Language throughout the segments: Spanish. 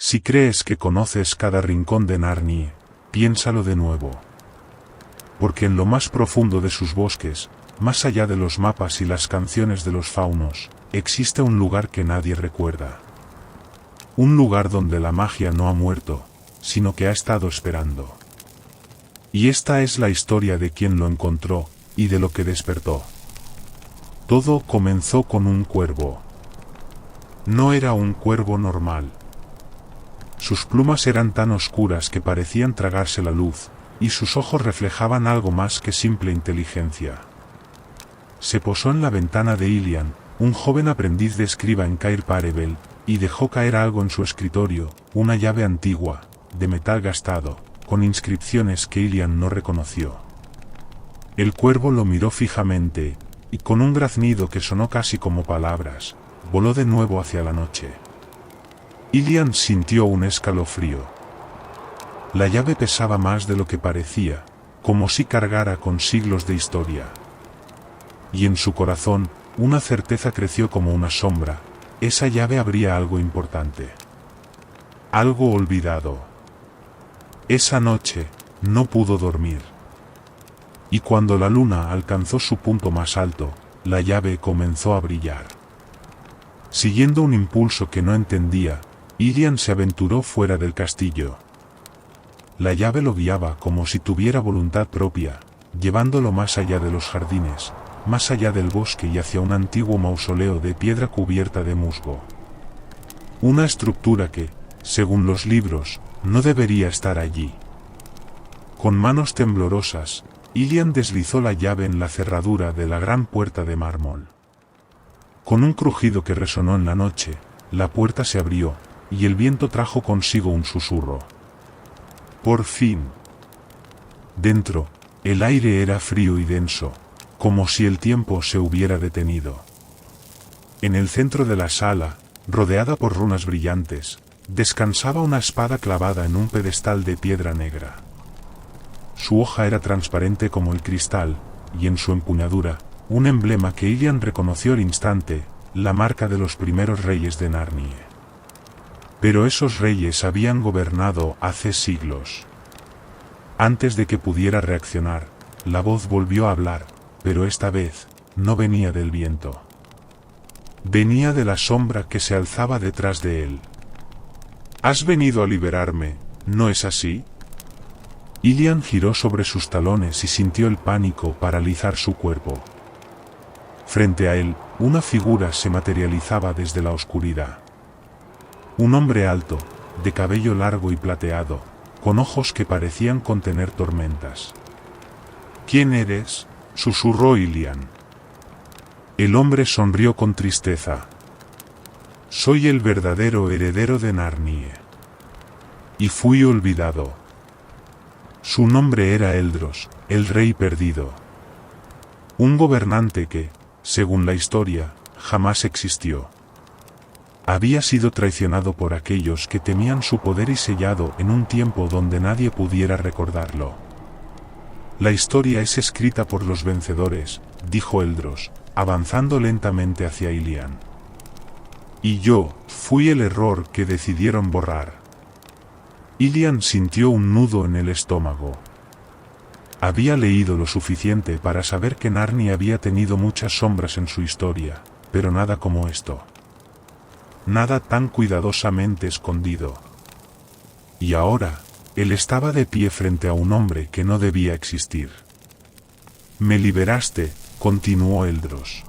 Si crees que conoces cada rincón de Narnia, piénsalo de nuevo. Porque en lo más profundo de sus bosques, más allá de los mapas y las canciones de los faunos, existe un lugar que nadie recuerda. Un lugar donde la magia no ha muerto, sino que ha estado esperando. Y esta es la historia de quien lo encontró, y de lo que despertó. Todo comenzó con un cuervo. No era un cuervo normal. Sus plumas eran tan oscuras que parecían tragarse la luz, y sus ojos reflejaban algo más que simple inteligencia. Se posó en la ventana de Ilian, un joven aprendiz de escriba en Cair Paravel, y dejó caer algo en su escritorio, una llave antigua, de metal gastado, con inscripciones que Ilian no reconoció. El cuervo lo miró fijamente, y con un graznido que sonó casi como palabras, voló de nuevo hacia la noche. Ilian sintió un escalofrío. La llave pesaba más de lo que parecía, como si cargara con siglos de historia. Y en su corazón, una certeza creció como una sombra: esa llave abría algo importante. Algo olvidado. Esa noche, no pudo dormir. Y cuando la luna alcanzó su punto más alto, la llave comenzó a brillar. Siguiendo un impulso que no entendía, Ilian se aventuró fuera del castillo. La llave lo guiaba como si tuviera voluntad propia, llevándolo más allá de los jardines, más allá del bosque y hacia un antiguo mausoleo de piedra cubierta de musgo. Una estructura que, según los libros, no debería estar allí. Con manos temblorosas, Ilian deslizó la llave en la cerradura de la gran puerta de mármol. Con un crujido que resonó en la noche, la puerta se abrió, y el viento trajo consigo un susurro. Por fin. Dentro, el aire era frío y denso, como si el tiempo se hubiera detenido. En el centro de la sala, rodeada por runas brillantes, descansaba una espada clavada en un pedestal de piedra negra. Su hoja era transparente como el cristal, y en su empuñadura, un emblema que Ilian reconoció al instante: la marca de los primeros reyes de Narnia. Pero esos reyes habían gobernado hace siglos. Antes de que pudiera reaccionar, la voz volvió a hablar, pero esta vez, no venía del viento. Venía de la sombra que se alzaba detrás de él. «Has venido a liberarme, ¿no es así?» Ilian giró sobre sus talones y sintió el pánico paralizar su cuerpo. Frente a él, una figura se materializaba desde la oscuridad. Un hombre alto, de cabello largo y plateado, con ojos que parecían contener tormentas. «¿Quién eres?», susurró Ilian. El hombre sonrió con tristeza. «Soy el verdadero heredero de Narnia. Y fui olvidado». Su nombre era Eldros, el rey perdido. Un gobernante que, según la historia, jamás existió. Había sido traicionado por aquellos que temían su poder y sellado en un tiempo donde nadie pudiera recordarlo. «La historia es escrita por los vencedores», dijo Eldros, avanzando lentamente hacia Ilian. «Y yo, fui el error que decidieron borrar». Ilian sintió un nudo en el estómago. Había leído lo suficiente para saber que Narnia había tenido muchas sombras en su historia, pero nada como esto. Nada tan cuidadosamente escondido. Y ahora, él estaba de pie frente a un hombre que no debía existir. «Me liberaste», continuó Eldros.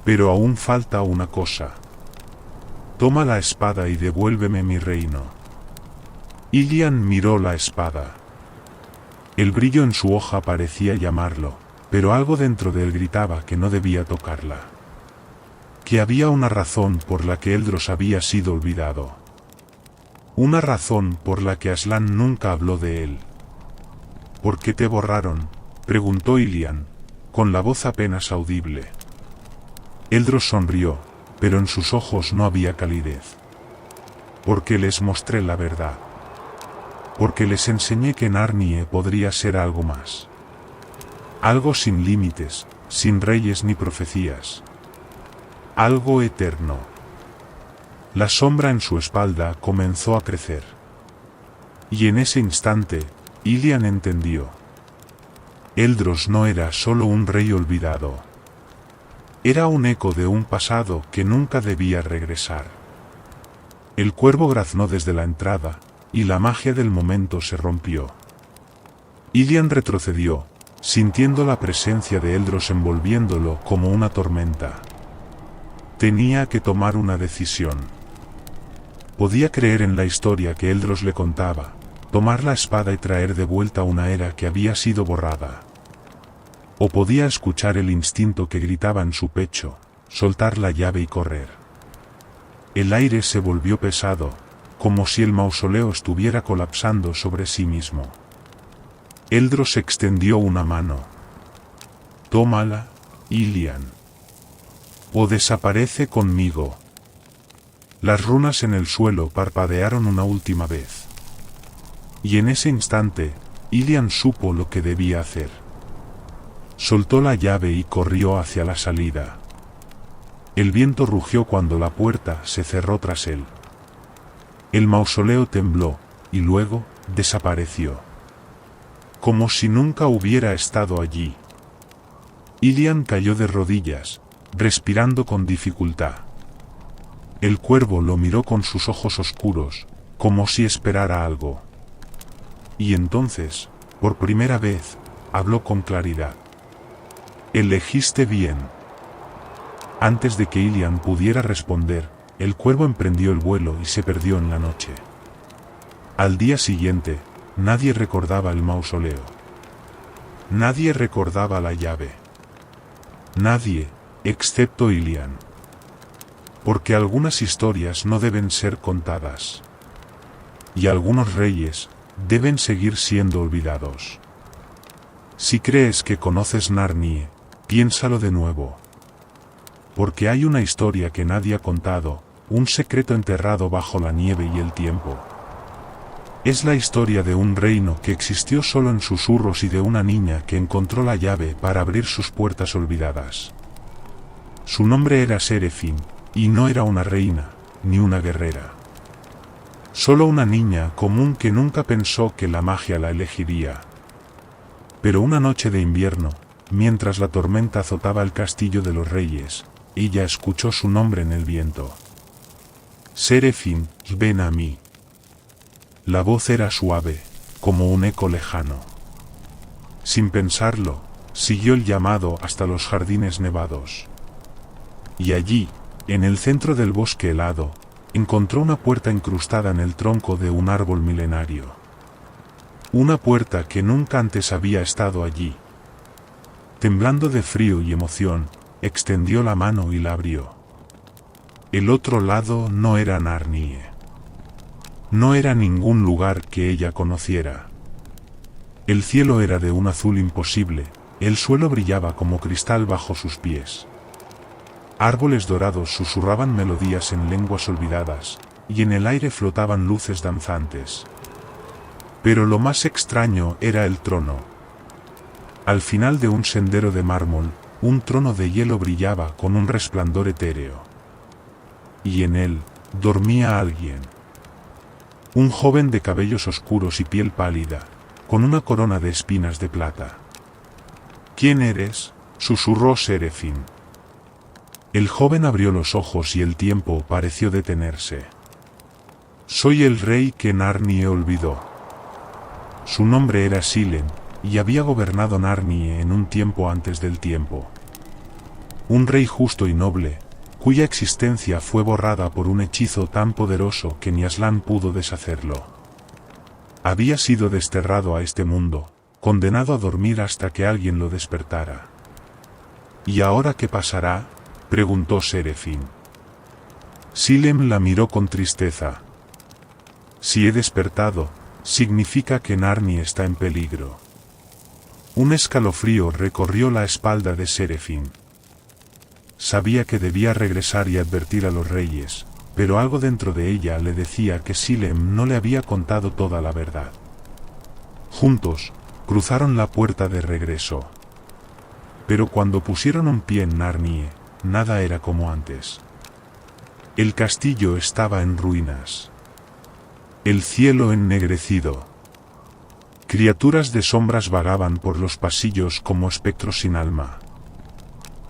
«Pero aún falta una cosa. Toma la espada y devuélveme mi reino». Ilian miró la espada. El brillo en su hoja parecía llamarlo, pero algo dentro de él gritaba que no debía tocarla. Que había una razón por la que Eldros había sido olvidado. Una razón por la que Aslan nunca habló de él. «¿Por qué te borraron?», preguntó Ilian, con la voz apenas audible. Eldros sonrió, pero en sus ojos no había calidez. «Porque les mostré la verdad. Porque les enseñé que Narnia podría ser algo más. Algo sin límites, sin reyes ni profecías. Algo eterno». La sombra en su espalda comenzó a crecer. Y en ese instante, Ilian entendió. Eldros no era solo un rey olvidado. Era un eco de un pasado que nunca debía regresar. El cuervo graznó desde la entrada, y la magia del momento se rompió. Ilian retrocedió, sintiendo la presencia de Eldros envolviéndolo como una tormenta. Tenía que tomar una decisión. Podía creer en la historia que Eldros le contaba, tomar la espada y traer de vuelta una era que había sido borrada. O podía escuchar el instinto que gritaba en su pecho, soltar la llave y correr. El aire se volvió pesado, como si el mausoleo estuviera colapsando sobre sí mismo. Eldros extendió una mano. Tómala, Ilian. O desaparece conmigo. Las runas en el suelo parpadearon una última vez. Y en ese instante, Ilian supo lo que debía hacer. Soltó la llave y corrió hacia la salida. El viento rugió cuando la puerta se cerró tras él. El mausoleo tembló, y luego, desapareció. Como si nunca hubiera estado allí. Ilian cayó de rodillas, respirando con dificultad. El cuervo lo miró con sus ojos oscuros, como si esperara algo. Y entonces, por primera vez, habló con claridad. Elegiste bien. Antes de que Ilian pudiera responder, el cuervo emprendió el vuelo y se perdió en la noche. Al día siguiente, nadie recordaba el mausoleo. Nadie recordaba la llave. Nadie, excepto Ilian. Porque algunas historias no deben ser contadas. Y algunos reyes deben seguir siendo olvidados. Si crees que conoces Narnie, piénsalo de nuevo. Porque hay una historia que nadie ha contado, un secreto enterrado bajo la nieve y el tiempo. Es la historia de un reino que existió solo en susurros y de una niña que encontró la llave para abrir sus puertas olvidadas. Su nombre era Serefin, y no era una reina, ni una guerrera. Solo una niña común que nunca pensó que la magia la elegiría. Pero una noche de invierno, mientras la tormenta azotaba el castillo de los reyes, ella escuchó su nombre en el viento. Serefin, ven a mí. La voz era suave, como un eco lejano. Sin pensarlo, siguió el llamado hasta los jardines nevados. Y allí, en el centro del bosque helado, encontró una puerta incrustada en el tronco de un árbol milenario. Una puerta que nunca antes había estado allí. Temblando de frío y emoción, extendió la mano y la abrió. El otro lado no era Narnie. No era ningún lugar que ella conociera. El cielo era de un azul imposible, el suelo brillaba como cristal bajo sus pies. Árboles dorados susurraban melodías en lenguas olvidadas, y en el aire flotaban luces danzantes. Pero lo más extraño era el trono. Al final de un sendero de mármol, un trono de hielo brillaba con un resplandor etéreo. Y en él, dormía alguien. Un joven de cabellos oscuros y piel pálida, con una corona de espinas de plata. ¿Quién eres?, susurró Serefin. El joven abrió los ojos y el tiempo pareció detenerse. Soy el rey que Narnie olvidó. Su nombre era Silen, y había gobernado Narnie en un tiempo antes del tiempo. Un rey justo y noble, cuya existencia fue borrada por un hechizo tan poderoso que ni Aslan pudo deshacerlo. Había sido desterrado a este mundo, condenado a dormir hasta que alguien lo despertara. ¿Y ahora qué pasará?, preguntó Serefin. Silem la miró con tristeza. Si he despertado, significa que Narnie está en peligro. Un escalofrío recorrió la espalda de Serefin. Sabía que debía regresar y advertir a los reyes, pero algo dentro de ella le decía que Silem no le había contado toda la verdad. Juntos, cruzaron la puerta de regreso. Pero cuando pusieron un pie en Narnie, nada era como antes. El castillo estaba en ruinas. El cielo ennegrecido. Criaturas de sombras vagaban por los pasillos como espectros sin alma.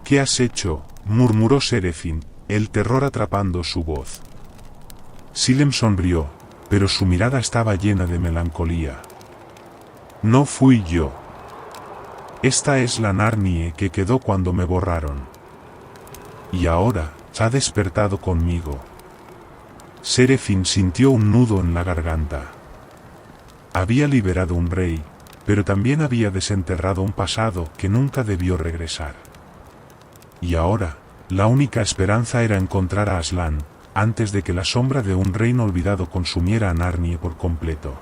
¿Qué has hecho?, murmuró Serafín, el terror atrapando su voz. Silem sonrió, pero su mirada estaba llena de melancolía. No fui yo. Esta es la Narnie que quedó cuando me borraron. Y ahora, ha despertado conmigo. Serafín sintió un nudo en la garganta. Había liberado un rey, pero también había desenterrado un pasado que nunca debió regresar. Y ahora, la única esperanza era encontrar a Aslan, antes de que la sombra de un reino olvidado consumiera a Narnie por completo.